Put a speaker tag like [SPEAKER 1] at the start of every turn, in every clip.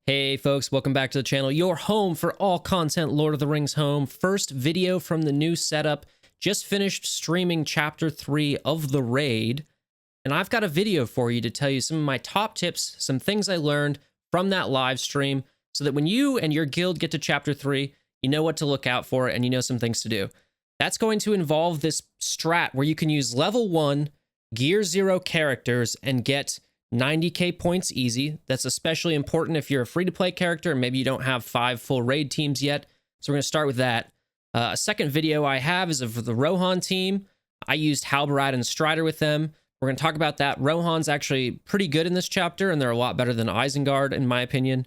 [SPEAKER 1] Hey folks, welcome back to the channel, your home for all content Lord of the Rings home. First video from the new setup. Just finished streaming chapter 3 of the raid, and I've got a video for you to tell you some of my top tips, some things I learned from that live stream, so that when you and your guild get to chapter 3, you know what to look out for and you know some things to do. That's going to involve this strat where you can use level 1 gear 0 characters and get 90k points easy. That's especially important if you're a free-to-play character and maybe you don't have 5 full raid teams yet. So we're going to start with that. A second video I have is of the Rohan team. I used Halberad and Strider with them. We're going to talk about that. Rohan's actually pretty good in this chapter, and they're a lot better than Isengard, in my opinion.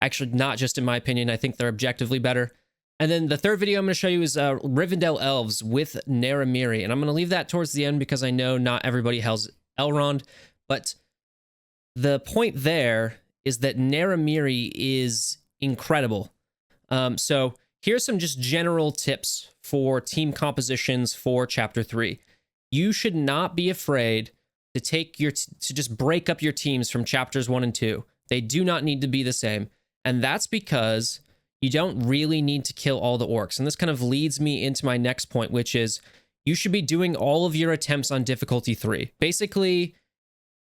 [SPEAKER 1] Actually, not just in my opinion. I think they're objectively better. And then the third video I'm going to show you is Rivendell Elves with Naramiri. And I'm going to leave that towards the end because I know not everybody has Elrond, but the point there is that Naramiri is incredible. So here's some just general tips for team compositions for chapter 3. You should not be afraid to to just break up your teams from chapters 1 and 2. They do not need to be the same. And that's because you don't really need to kill all the orcs. And this kind of leads me into my next point, which is you should be doing all of your attempts on difficulty 3. Basically,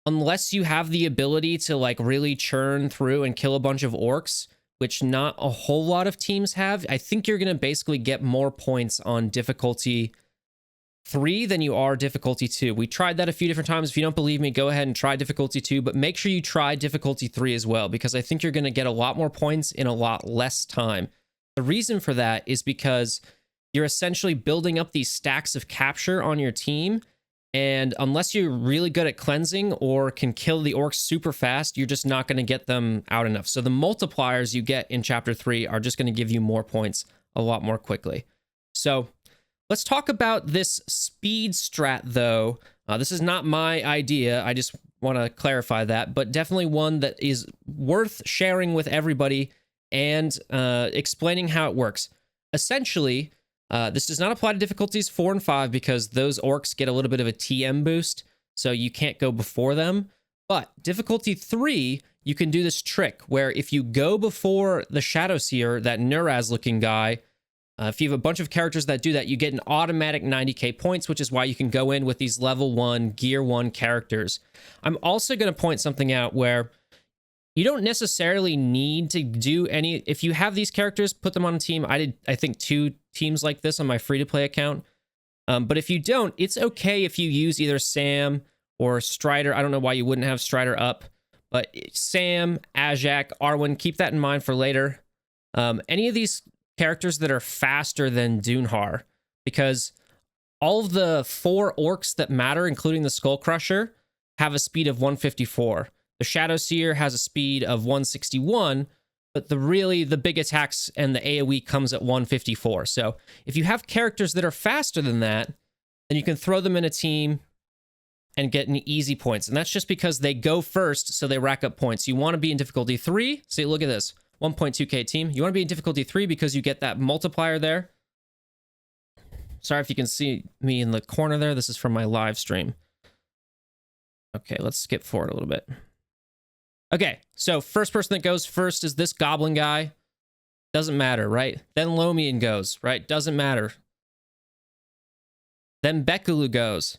[SPEAKER 1] unless you have the ability to like really churn through and kill a bunch of orcs, which not a whole lot of teams have, I think you're going to basically get more points on difficulty 3 than you are difficulty 2. We tried that a few different times. If you don't believe me, go ahead and try difficulty 2, but make sure you try difficulty 3 as well, because I think you're going to get a lot more points in a lot less time. The reason for that is because you're essentially building up these stacks of capture on your team, and unless you're really good at cleansing or can kill the orcs super fast, you're just not going to get them out enough. So the multipliers you get in chapter 3 are just going to give you more points a lot more quickly. So let's talk about this speed strat, though. This is not my idea. I just want to clarify that, but definitely one that is worth sharing with everybody and explaining how it works. Essentially, this does not apply to difficulties 4 and 5 because those orcs get a little bit of a TM boost, so you can't go before them. But difficulty 3, you can do this trick where if you go before the Shadowseer, that Nuraz-looking guy, if you have a bunch of characters that do that, you get an automatic 90k points, which is why you can go in with these level 1, gear 1 characters. I'm also going to point something out where you don't necessarily need to do any. If you have these characters, put them on a team. I think 2 teams like this on my free-to-play account. But if you don't, it's okay if you use either Sam or Strider. I don't know why you wouldn't have Strider up, but Sam, Ajak, Arwen, keep that in mind for later. Any of these characters that are faster than Dunhar, because all of the 4 orcs that matter, including the Skull Crusher, have a speed of 154. The Shadowseer has a speed of 161, but the big attacks and the AoE comes at 154. So if you have characters that are faster than that, then you can throw them in a team and get an easy points. And that's just because they go first, so they rack up points. You want to be in difficulty 3. See, look at this. 1.2k team. You want to be in difficulty 3 because you get that multiplier there. Sorry if you can see me in the corner there. This is from my live stream. Okay, let's skip forward a little bit. Okay, so first person that goes first is this goblin guy. Doesn't matter, right? Then Lomian goes, right? Doesn't matter. Then Bekulu goes.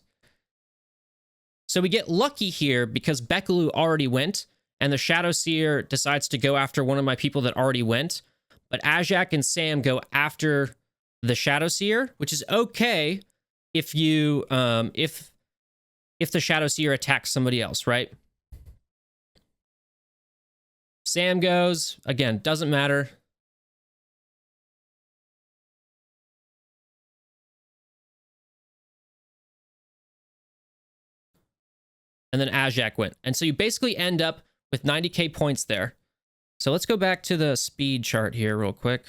[SPEAKER 1] So we get lucky here because Bekulu already went, and the Shadowseer decides to go after one of my people that already went. But Ajak and Sam go after the Shadowseer, which is okay if you if the Shadowseer attacks somebody else, right? Sam goes, again, doesn't matter. And then Ajak went. And so you basically end up with 90k points there. So let's go back to the speed chart here real quick.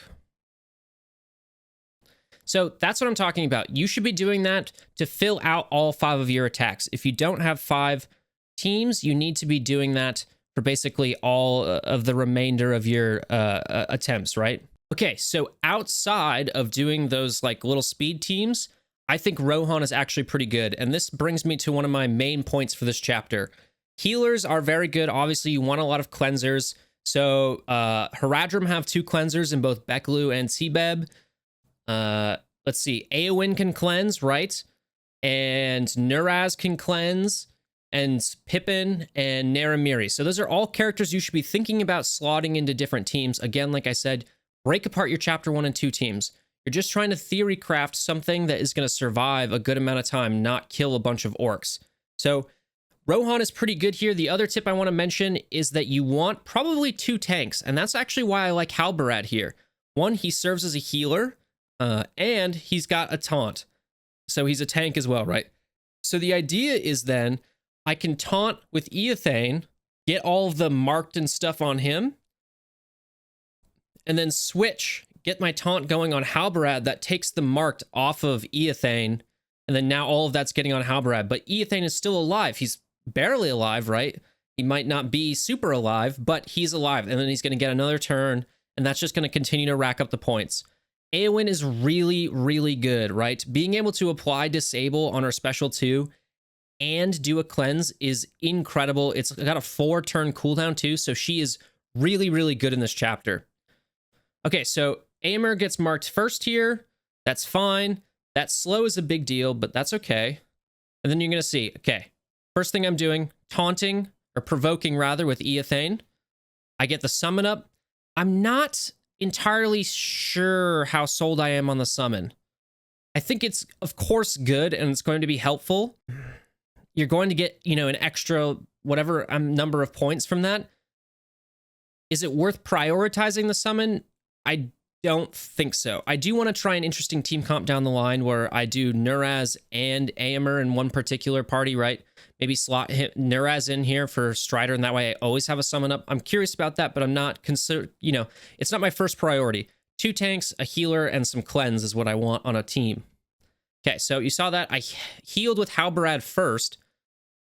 [SPEAKER 1] So that's what I'm talking about. You should be doing that to fill out all 5 of your attacks. If you don't have 5 teams, you need to be doing that for basically all of the remainder of your attempts, right? Okay, so outside of doing those like little speed teams, I think Rohan is actually pretty good. And this brings me to one of my main points for this chapter. Healers are very good. Obviously, you want a lot of cleansers. So Haradrim have 2 cleansers in both Bekaloo and T-Beb. Let's see, Eowyn can cleanse, right? And Nuraz can cleanse, and Pippin and Naramiri. So those are all characters you should be thinking about slotting into different teams. Again, like I said, break apart your chapter 1 and 2 teams. You're just trying to theory craft something that is going to survive a good amount of time, not kill a bunch of orcs. So Rohan is pretty good here. The other tip I want to mention is that you want probably 2 tanks, and that's actually why I like Halbarad here. One, he serves as a healer, and he's got a taunt. So he's a tank as well, right? So the idea is then I can taunt with Eothane, get all of the marked and stuff on him, and then switch, get my taunt going on Halbarad that takes the marked off of Eothane, and then now all of that's getting on Halbarad. But Eothane is still alive. He's barely alive, right? He might not be super alive, but he's alive, and then he's going to get another turn, and that's just going to continue to rack up the points. Eowyn is really, really good, right? Being able to apply Disable on her special 2 and do a cleanse is incredible. It's got a 4-turn cooldown too, so she is really, really good in this chapter. Okay, so Eomer gets marked first here. That's fine. That slow is a big deal, but that's okay. And then you're going to see, okay, first thing I'm doing, taunting, or provoking rather, with Eothane. I get the summon up. I'm not entirely sure how sold I am on the summon. I think it's, of course, good, and it's going to be helpful. You're going to get, you know, an extra whatever number of points from that. Is it worth prioritizing the summon? I don't think so. I do want to try an interesting team comp down the line where I do Nuraz and Eomer in one particular party, right? Maybe slot Nuraz in here for Strider, and that way I always have a summon up. I'm curious about that, but I'm not it's not my first priority. 2 tanks, a healer, and some cleanse is what I want on a team. Okay, so you saw that. I healed with Halbarad first.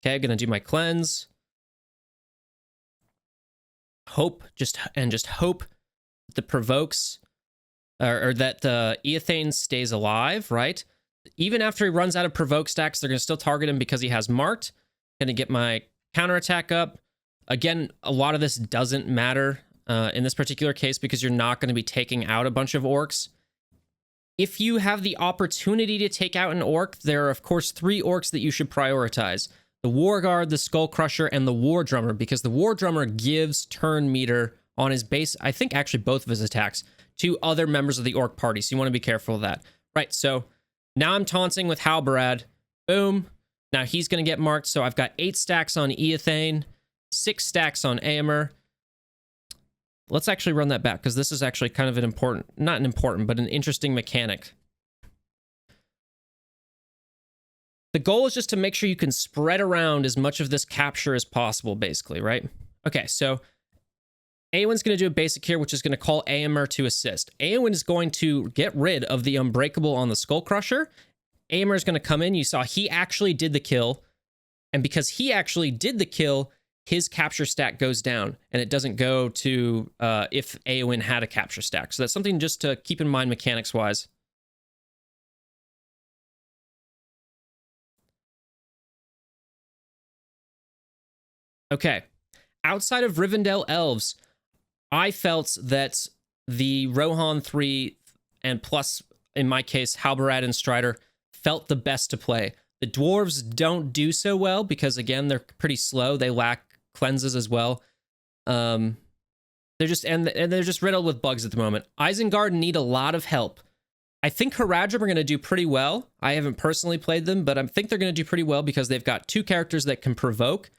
[SPEAKER 1] Okay, I'm going to do my cleanse. Just hope that provokes, or that the Eothane stays alive, right? Even after he runs out of provoke stacks, they're going to still target him because he has marked. Going to get my counterattack up. Again, a lot of this doesn't matter in this particular case because you're not going to be taking out a bunch of orcs. If you have the opportunity to take out an orc, there are, of course, 3 orcs that you should prioritize. The War Guard, the Skull Crusher, and the War Drummer, because the War Drummer gives turn meter on his base, I think actually both of his attacks, to other members of the orc party, so you want to be careful of that. Right, so now I'm taunting with Halbarad. Boom. Now he's going to get marked, so I've got 8 stacks on Eothane, 6 stacks on Eomer. Let's actually run that back, because this is actually kind of an important, not an important, but an interesting mechanic. The goal is just to make sure you can spread around as much of this capture as possible, basically, right? Okay, so Eowyn's going to do a basic here, which is going to call Eomer to assist. Eowyn is going to get rid of the Unbreakable on the Skull Crusher. Eomer is going to come in. You saw he actually did the kill. And because he actually did the kill, his capture stack goes down. And it doesn't go to if Eowyn had a capture stack. So that's something just to keep in mind mechanics-wise. Okay. Outside of Rivendell Elves, I felt that the Rohan 3 and plus, in my case, Halbarad and Strider felt the best to play. The dwarves don't do so well because, again, they're pretty slow. They lack cleanses as well. They're just riddled with bugs at the moment. Isengard need a lot of help. I think Haradrim are going to do pretty well. I haven't personally played them, but I think they're going to do pretty well because they've got 2 characters that can provoke.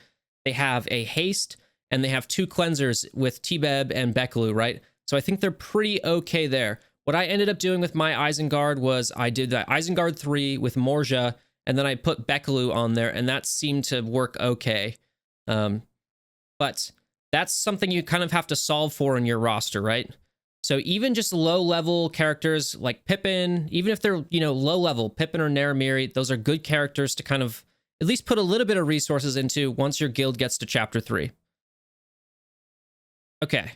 [SPEAKER 1] They have a haste, and they have 2 cleansers with T-Beb and Bekaloo, right? So I think they're pretty okay there. What I ended up doing with my Isengard was I did the Isengard 3 with Morja, and then I put Bekaloo on there, and that seemed to work okay. But that's something you kind of have to solve for in your roster, right? So even just low-level characters like Pippin, even if they're, low-level, Pippin or Naramiri, those are good characters to kind of at least put a little bit of resources into once your guild gets to Chapter 3. Okay.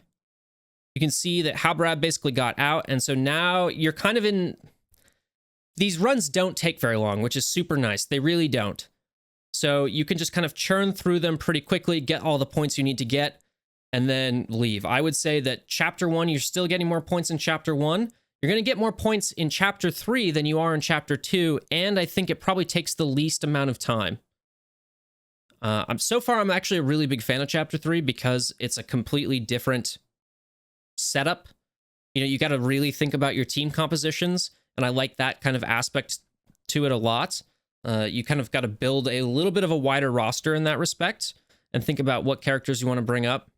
[SPEAKER 1] You can see that Halbarad basically got out, and so now you're kind of in... These runs don't take very long, which is super nice. They really don't. So you can just kind of churn through them pretty quickly, get all the points you need to get. and then leave. I would say that chapter 1, you're still getting more points in chapter 1. You're going to get more points in chapter 3 than you are in chapter 2, and I think it probably takes the least amount of time. So far, I'm actually a really big fan of chapter 3 because it's a completely different setup. You know, you got to really think about your team compositions, and I like that kind of aspect to it a lot. You kind of got to build a little bit of a wider roster in that respect and think about what characters you want to bring up.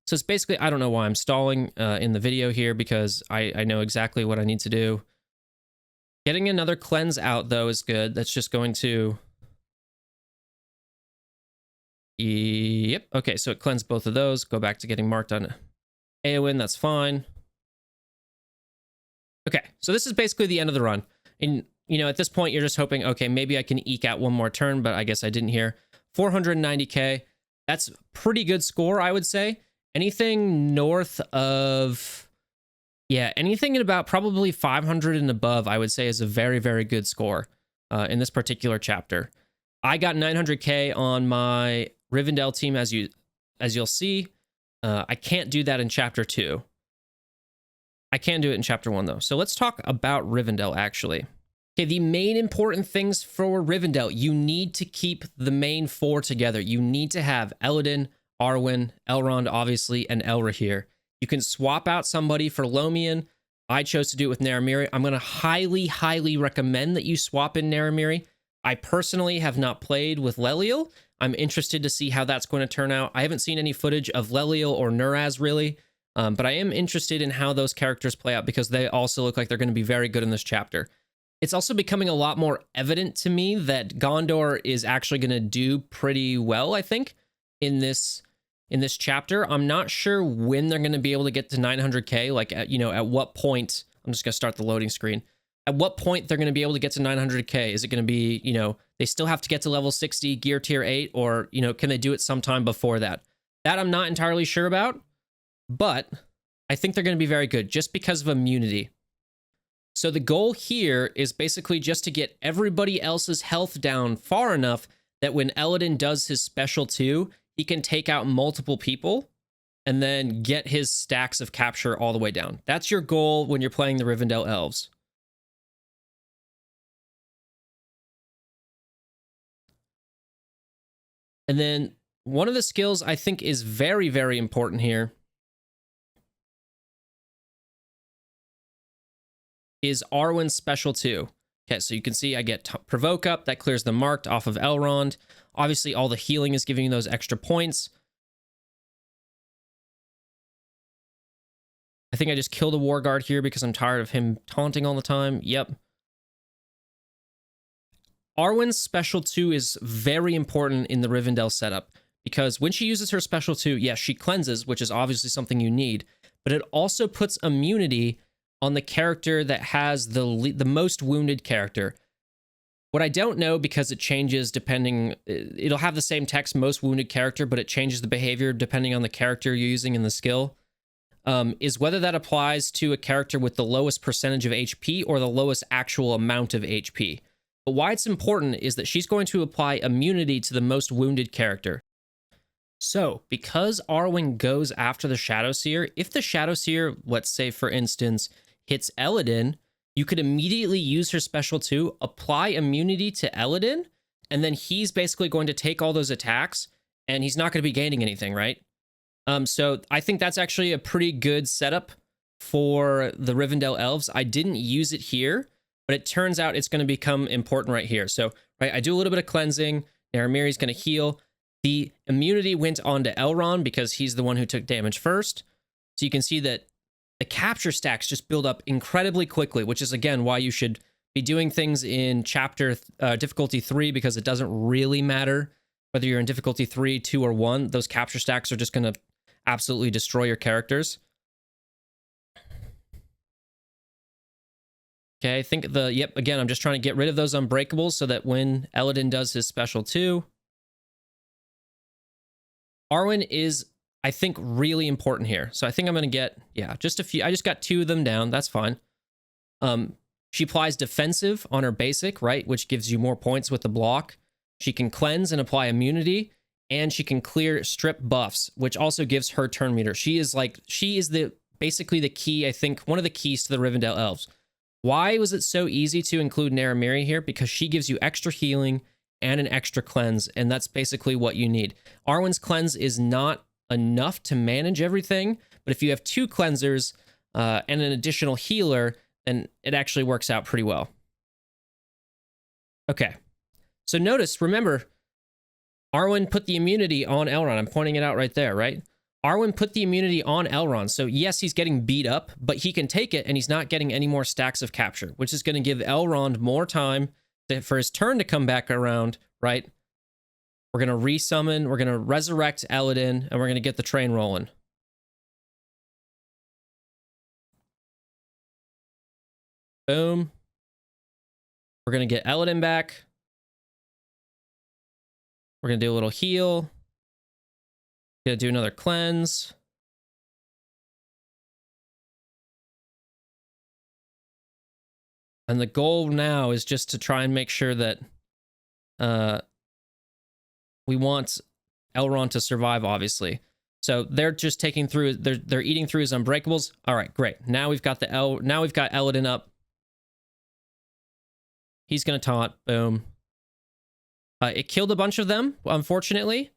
[SPEAKER 1] So it's basically, I don't know why I'm stalling in the video here because I know exactly what I need to do. Getting another cleanse out, though, is good. That's just going to... Yep. Okay, so it cleansed both of those. Go back to getting marked on Eowyn. That's fine. Okay, so this is basically the end of the run. And, you know, at this point, you're just hoping, okay, maybe I can eke out one more turn, but I guess I didn't here. 490k. That's a pretty good score, I would say. Anything north of... Yeah, anything at about probably 500 and above, I would say is a very, very good score in this particular chapter. I got 900k on my Rivendell team, as you'll see. I can't do that in chapter 2. I can do it in chapter 1, though. So let's talk about Rivendell, actually. Okay, the main important things for Rivendell, you need to keep the main 4 together. You need to have Elladan, Arwen, Elrond, obviously, and Elrahir. You can swap out somebody for Lomian. I chose to do it with Naramiri. I'm going to highly, highly recommend that you swap in Naramiri. I personally have not played with Leliel. I'm interested to see how that's going to turn out. I haven't seen any footage of Leliel or Nuraz, really, but I am interested in how those characters play out because they also look like they're going to be very good in this chapter. It's also becoming a lot more evident to me that Gondor is actually going to do pretty well, I think, in this chapter. I'm not sure when they're going to be able to get to 900k, like, at what point. I'm just going to start the loading screen. At what point they're going to be able to get to 900k? Is it going to be, they still have to get to level 60, gear tier 8, or, can they do it sometime before that? That I'm not entirely sure about, but I think they're going to be very good just because of immunity. So the goal here is basically just to get everybody else's health down far enough that when Elladan does his special 2, he can take out multiple people and then get his stacks of capture all the way down. That's your goal when you're playing the Rivendell Elves. And then one of the skills I think is very, very important here is Arwen's special 2. Okay, so you can see I get Provoke Up. That clears the marked off of Elrond. Obviously, all the healing is giving you those extra points. I think I just killed a War Guard here because I'm tired of him taunting all the time. Yep. Arwen's special 2 is very important in the Rivendell setup because when she uses her special 2, yes, she cleanses, which is obviously something you need, but it also puts immunity on the character that has the most wounded character. What I don't know, because it changes depending, it'll have the same text, most wounded character, but it changes the behavior depending on the character you're using in the skill, is whether that applies to a character with the lowest percentage of HP or the lowest actual amount of HP. But why it's important is that she's going to apply immunity to the most wounded character. So, because Arwen goes after the Shadowseer, if the Shadowseer, let's say for instance, hits Elladan, you could immediately use her special 2, apply immunity to Elladan, and then he's basically going to take all those attacks, and he's not going to be gaining anything, right? So I think that's actually a pretty good setup for the Rivendell Elves. I didn't use it here, but it turns out it's going to become important right here. So, right, I do a little bit of cleansing. Naramiri's going to heal. The immunity went on to Elrond because he's the one who took damage first. So you can see that the capture stacks just build up incredibly quickly, which is, again, why you should be doing things in chapter difficulty 3, because it doesn't really matter whether you're in difficulty 3, 2, or 1. Those capture stacks are just going to absolutely destroy your characters. Okay, I think yep, again, I'm just trying to get rid of those unbreakables so that when Elladan does his special 2, Arwen is, I think, really important here. So I think I'm going to get, yeah, just a few. I just got 2 of them down. That's fine. She applies defensive on her basic, right, which gives you more points with the block. She can cleanse and apply immunity. and she can clear strip buffs, which also gives her turn meter. She is basically the key, I think, one of the keys to the Rivendell elves. Why was it so easy to include Naramiri here? Because she gives you extra healing and an extra cleanse, and that's basically what you need. Arwen's cleanse is not enough to manage everything, but if you have 2 cleansers and an additional healer, then it actually works out pretty well. Okay, so remember, Arwen put the immunity on Elrond. I'm pointing it out right there, right? Arwen put the immunity on Elrond. So yes, he's getting beat up, but he can take it and he's not getting any more stacks of capture, which is going to give Elrond more time for his turn to come back around, right? We're going to resummon, we're going to resurrect Eladin, and we're going to get the train rolling. Boom. We're going to get Eladin back. We're going to do a little heal. Gonna do another cleanse. And the goal now is just to try and make sure that we want Elrond to survive, obviously. So they're just taking through, they're eating through his unbreakables. All right, great. Now we've got now we've got Eladin up. He's gonna taunt. Boom. It killed a bunch of them, unfortunately.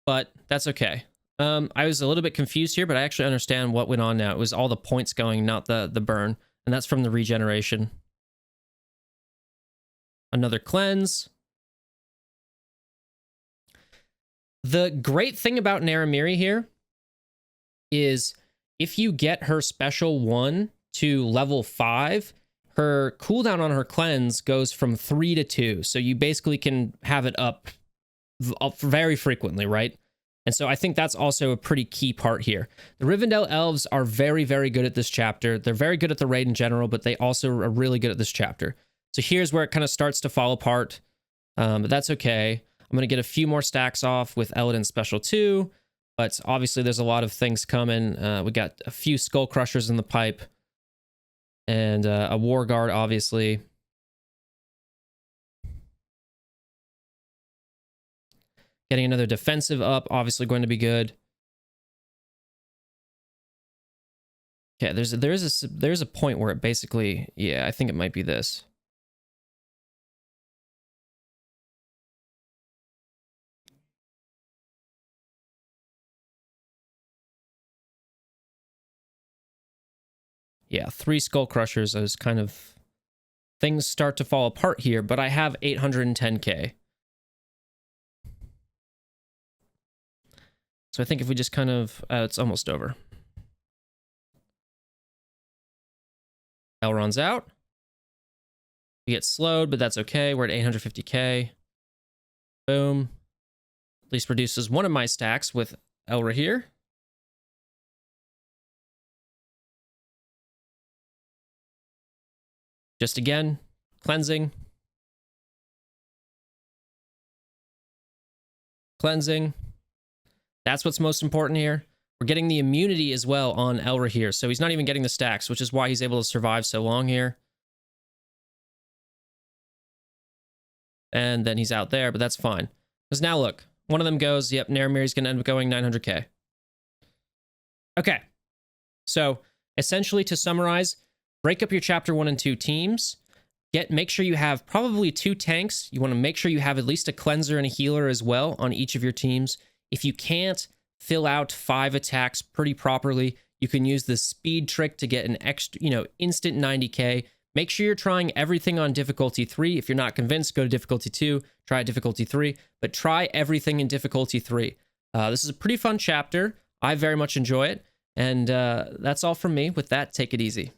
[SPEAKER 1] But that's okay. I was a little bit confused here, but I actually understand what went on now. It was all the points going, not the burn. And that's from the regeneration. Another cleanse. The great thing about Naramiri here is if you get her special 1 to level 5, her cooldown on her cleanse goes from 3 to 2. So you basically can have it up very frequently, right? And so I think that's also a pretty key part here. The Rivendell elves are very, very good at this chapter. They're very good at the raid in general, but they also are really good at this chapter. So here's where it kind of starts to fall apart, but that's okay. I'm going to get a few more stacks off with Eladin's special 2, but obviously there's a lot of things coming. We got a few Skull Crushers in the pipe, and a War Guard, obviously. Getting another defensive up, obviously going to be good. Okay, there's a point where it basically, yeah, I think it might be this. Yeah, 3 Skull Crushers as kind of things start to fall apart here, but I have 810k. So I think if we just kind of, it's almost over. Elrond's out. We get slowed, but that's okay. We're at 850k. Boom. At least reduces one of my stacks with Elra here. Just again, cleansing. Cleansing. That's what's most important here. We're getting the immunity as well on Elra here, so he's not even getting the stacks, which is why he's able to survive so long here. And then he's out there, but that's fine. Because now look, one of them goes, yep, Naramiri's going to end up going 900k. Okay, so essentially to summarize, break up your chapter 1 and 2 teams. Make sure you have probably 2 tanks. You want to make sure you have at least a cleanser and a healer as well on each of your teams. If you can't fill out 5 attacks pretty properly, you can use the speed trick to get an extra, instant 90k. Make sure you're trying everything on difficulty 3. If you're not convinced, go to difficulty 2, try difficulty 3, but try everything in difficulty 3. This is a pretty fun chapter. I very much enjoy it. And that's all from me. With that, take it easy.